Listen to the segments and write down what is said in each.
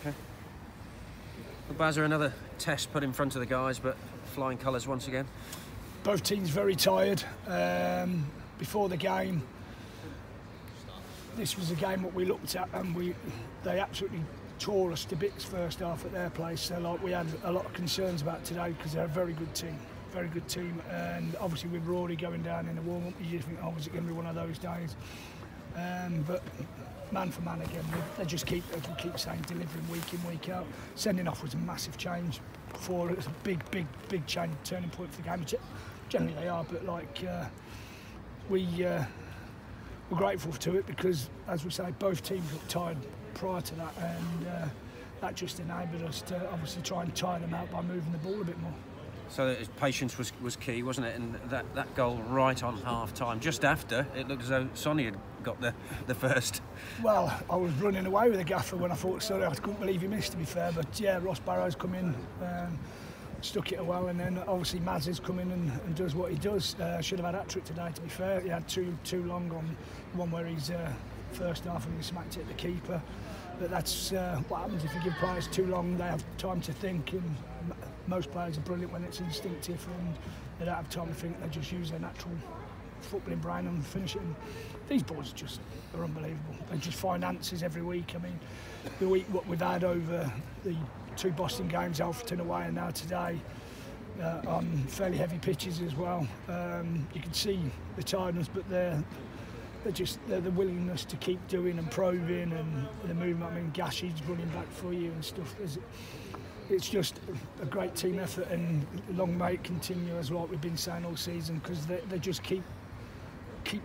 Okay. Well, Bazza, another test put in front of the guys, but flying colours once again. Both teams very tired. Before the game, this was a game that we looked at, and they absolutely tore us to bits first half at their place. So like, we had a lot of concerns about today because they're a very good team, and obviously with Rory going down in the warm-up, you think, oh, is it going to be one of those days? But man for man again, they just keep saying delivering week in, week out. Sending off was a massive change for us, a big change, turning point for the game. Generally they are, but like we're grateful to it because, as we say, both teams looked tired prior to that, and that just enabled us to obviously try and tire them out by moving the ball a bit more. So patience was key, wasn't it? And that goal right on half-time, just after, it looked as though Sonny had got the first. Well, I was running away with the gaffer when I thought, sorry, I couldn't believe he missed, to be fair. But yeah, Ross Barrow's come in, stuck it well, and then obviously Maz has come in and does what he does. Should have had hat trick today, to be fair. He had too long on one where he's first half and he smacked it at the keeper. But that's what happens if you give players too long. They have time to think, and most players are brilliant when it's instinctive and they don't have time to think. They just use their natural footballing brain and finish it. And these boys just are unbelievable. They just find answers every week. I mean, the week what we've had over the 2 Boston games, Alfreton away and now today, on fairly heavy pitches as well. You can see the tiredness, but they're the willingness to keep doing and probing, and the movement. I mean, Gashy's running back for you and stuff. It's just a great team effort, and long may it continue, as like we've been saying all season, because they just keep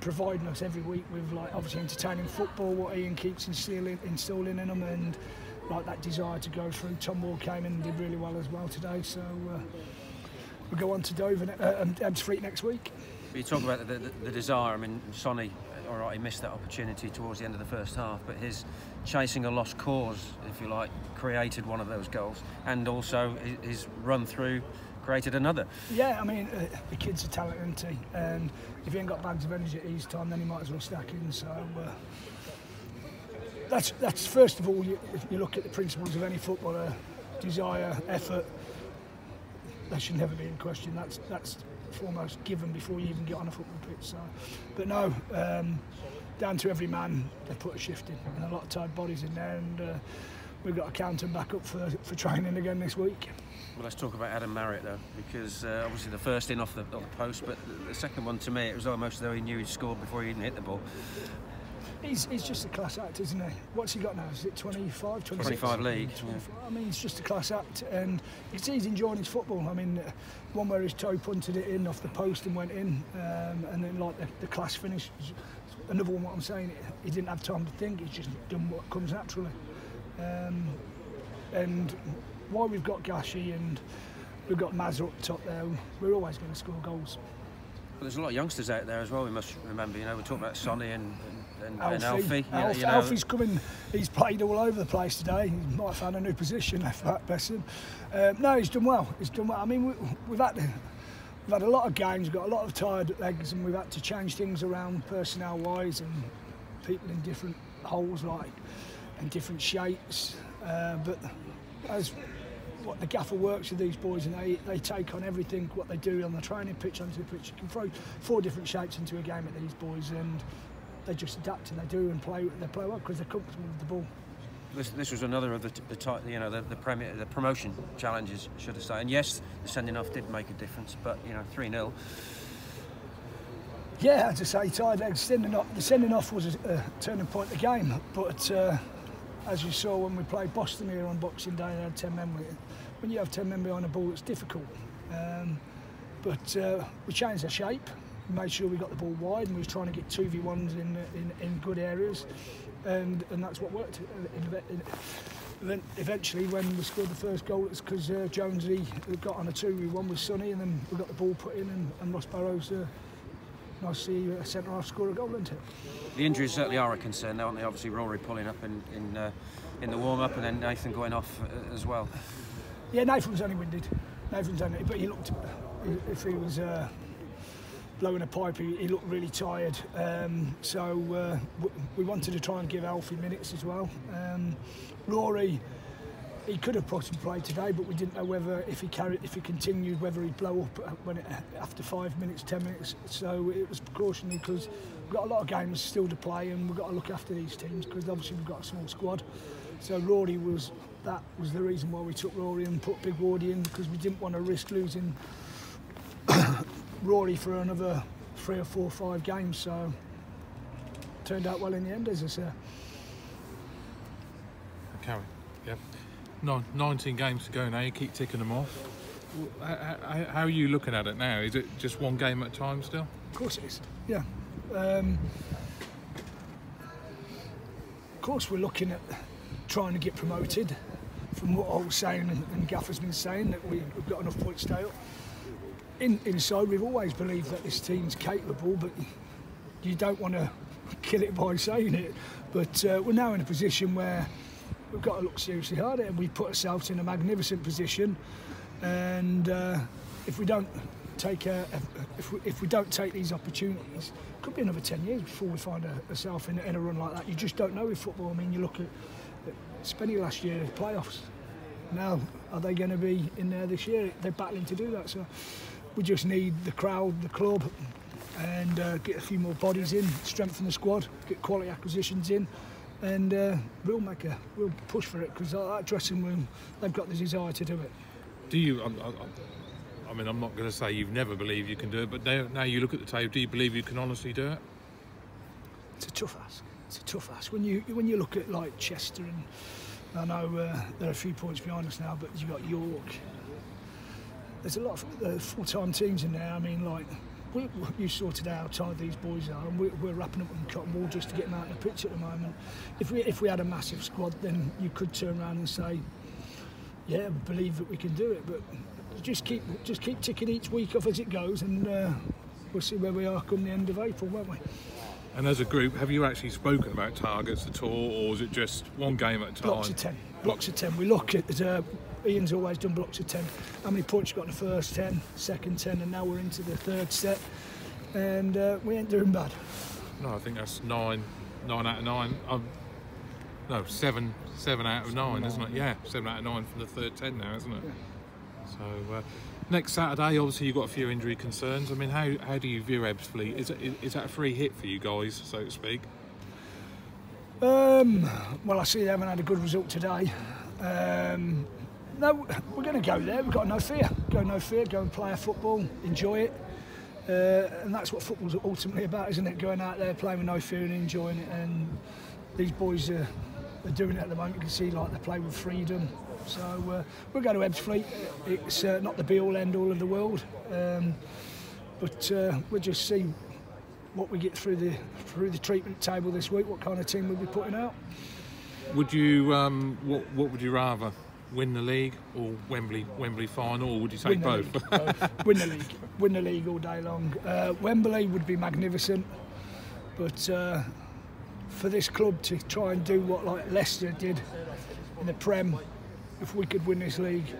providing us every week with, like, obviously entertaining football, what Ian keeps instilling in them, and like that desire to go through. Tom Moore came in and did really well as well today, so we'll go on to Dover and Ebbsfleet next week. You talk about the desire. I mean, Sonny, all right, he missed that opportunity towards the end of the first half, but his chasing a lost cause, if you like, created one of those goals, and also his run through created another. Yeah, I mean, the kid's a talent, isn't he? And if he ain't got bags of energy at his time, then he might as well stack in. So that's first of all, you look at the principles of any footballer: desire, effort. That should never be in question. That's foremost given before you even get on a football pitch. So, but no, down to every man, they put a shift in, and a lot of tired bodies in there, and we've got to count them back up for training again this week. Well, let's talk about Adam Marriott though, because obviously the first in off the post, but the second one, to me, it was almost as though he knew he'd scored before he even hit the ball. He's just a class act, isn't he? What's he got now? Is it 25, 26? 25 league. 25. Yeah. I mean, he's just a class act, and you can see he's enjoying his football. I mean, one where his toe punted it in off the post and went in, and then like the class finish. Another one, what I'm saying, he didn't have time to think. He's just done what comes naturally. And while we've got Gashy and we've got Mazza up top there, we're always going to score goals. Well, there's a lot of youngsters out there as well, we must remember. You know, we're talking about Sonny and Alfie. You know. Alfie's coming, he's played all over the place today. He might have found a new position, left back, bless him. No, he's done well. I mean, we've had a lot of games, we've got a lot of tired legs, and we've had to change things around personnel-wise, and people in different holes, like, and different shapes. But as what the gaffer works with these boys, and they take on everything what they do on the training pitch onto the pitch. You can throw 4 different shapes into a game at these boys, and they just adapt, and they do, and they play well because they're comfortable with the ball. This was another of the promotion challenges, should I say? And yes, the sending off did make a difference, but 3-0. Yeah, as I say, tired legs. The sending off was a turning point of the game, but as you saw when we played Boston here on Boxing Day, they had 10 men with it. When you have 10 men behind the ball, it's difficult. But we changed the shape, made sure we got the ball wide, and we was trying to get 2v1s in good areas, and that's what worked. Eventually, when we scored the first goal, it's because Jonesy got on a 2v1 with Sonny, and then we got the ball put in, and Ross Barrow's nice to see a centre half score a goal, isn't it? The injuries certainly are a concern, aren't they? Obviously, Rory pulling up in the warm-up, and then Nathan going off as well. Yeah, Nathan was only winded. But he looked, if he was blowing a pipe, he looked really tired. So we wanted to try and give Alfie minutes as well. Rory he could have possibly played today, but we didn't know whether if he continued, whether he'd blow up after 5 minutes, 10 minutes. So it was precautionary because we've got a lot of games still to play, and we've got to look after these teams because obviously we've got a small squad. So Rory was the reason why we took Rory and put Big Wardy in, because we didn't want to risk losing Rory for another 3 or 4 or 5 games. So turned out well in the end, as I say. Carry. Yeah. 19 games to go now, you keep ticking them off. How are you looking at it now? Is it just one game at a time still? Of course it is, yeah. Of course we're looking at trying to get promoted, from what I was saying and Gaffer's been saying, that we've got enough points to stay up. Inside we've always believed that this team's capable, but you don't want to kill it by saying it. But we're now in a position where we've got to look seriously hard at it. We've put ourselves in a magnificent position, and if we don't take if we don't take these opportunities, it could be another 10 years before we find ourselves in a run like that. You just don't know with football. I mean, you look at Spennymoor last year, playoffs. Now, are they going to be in there this year? They're battling to do that. So we just need the crowd, the club, and get a few more bodies in, strengthen the squad, get quality acquisitions in. And we'll push for it, because that dressing room, they've got the desire to do it. Do you? I mean, I'm not going to say you've never believed you can do it, but now you look at the table, do you believe you can honestly do it? It's a tough ask. It's a tough ask. When you look at like Chester, and I know they're a few points behind us now, but you've got York. There's a lot of full-time teams in there. I mean, like. You saw today how tired these boys are, and we're wrapping up in cotton wool just to get them out in the pitch at the moment. If we had a massive squad, then you could turn around and say, yeah, we believe that we can do it. But just keep ticking each week off as it goes, and we'll see where we are come the end of April, won't we? And as a group, have you actually spoken about targets at all, or is it just one game at a time? Blocks of 10. Blocks of 10. We look at Ian's always done blocks of 10. How many points you got in the first 10, second 10, and now we're into the third set, and we ain't doing bad. No, I think that's 9 out of 9. No, 7 out of 9, isn't it? Yeah, 7 out of 9 from the third 10 now, isn't it? Yeah. So next Saturday, obviously you've got a few injury concerns. I mean, how do you view Ebbsfleet? Is that a free hit for you guys, so to speak? Well, I see they haven't had a good result today. No, we're going to go there. We've got no fear. Go and play our football, enjoy it. And that's what football's ultimately about, isn't it? Going out there, playing with no fear and enjoying it. And these boys are doing it at the moment. You can see like they play with freedom. So we'll go to Ebbsfleet. It's not the be-all, end-all of the world. But we'll just see what we get through the treatment table this week, what kind of team we'll be putting out. Would you, what would you rather? Win the league or Wembley final, or would you take both? Win the league all day long. Wembley would be magnificent, but for this club to try and do what like Leicester did in the Prem, if we could win this league,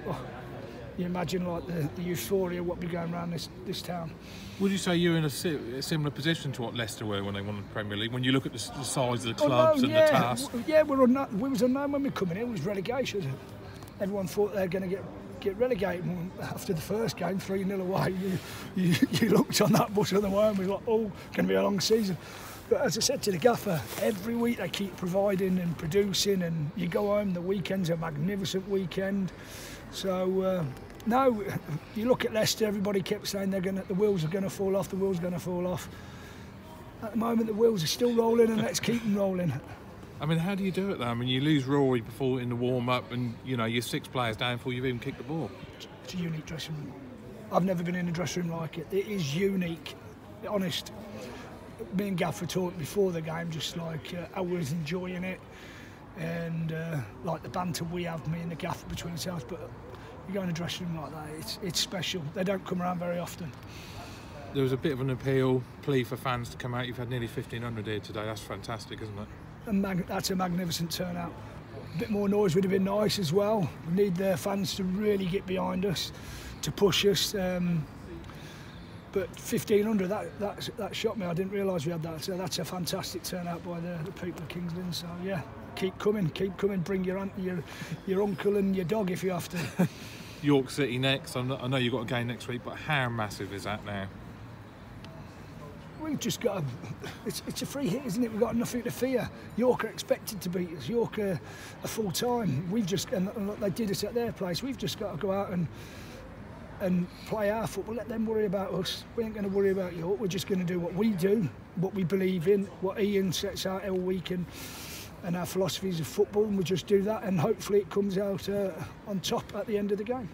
you imagine like the euphoria what be going around this town. Would you say you're in a similar position to what Leicester were when they won the Premier League? When you look at the size of the clubs and the task? Yeah, we was unknown when we come in. It was relegation. Everyone thought they were going to get relegated. After the first game, 3-0 away, you looked on that bus on the way and we were like, oh, going to be a long season. But as I said to the gaffer, every week they keep providing and producing, and you go home, the weekend's a magnificent weekend. So, no, you look at Leicester, everybody kept saying the wheels are going to fall off, the wheels are going to fall off. At the moment, the wheels are still rolling, and let's keep them rolling. I mean, how do you do it though? I mean, you lose Rory before in the warm-up, and you know you're 6 players down before you've even kicked the ball. It's a unique dressing room. I've never been in a dressing room like it. It is unique. Honest. Me and Gaffer talked before the game, just like I was enjoying it, and like the banter we have, me and the Gaffer between ourselves. But you go in a dressing room like that, it's special. They don't come around very often. There was a bit of an plea for fans to come out. You've had nearly 1,500 here today. That's fantastic, isn't it? That's a magnificent turnout. A bit more noise would have been nice as well. We need the fans to really get behind us, to push us. But 1,500, that shocked me. I didn't realise we had that. So that's a fantastic turnout by the people of Kingsland. So yeah, keep coming, bring your aunt, your uncle and your dog if you have to. York City next. I know you've got a game next week, but how massive is that now? We've just got a... It's a free hit, isn't it? We've got nothing to fear. York are expected to beat us. York are full time. We've just... And they did us at their place. We've just got to go out and play our football. Let them worry about us. We ain't going to worry about York. We're just going to do what we do, what we believe in, what Ian sets out every week, and our philosophies of football, and we just do that, and hopefully it comes out on top at the end of the game.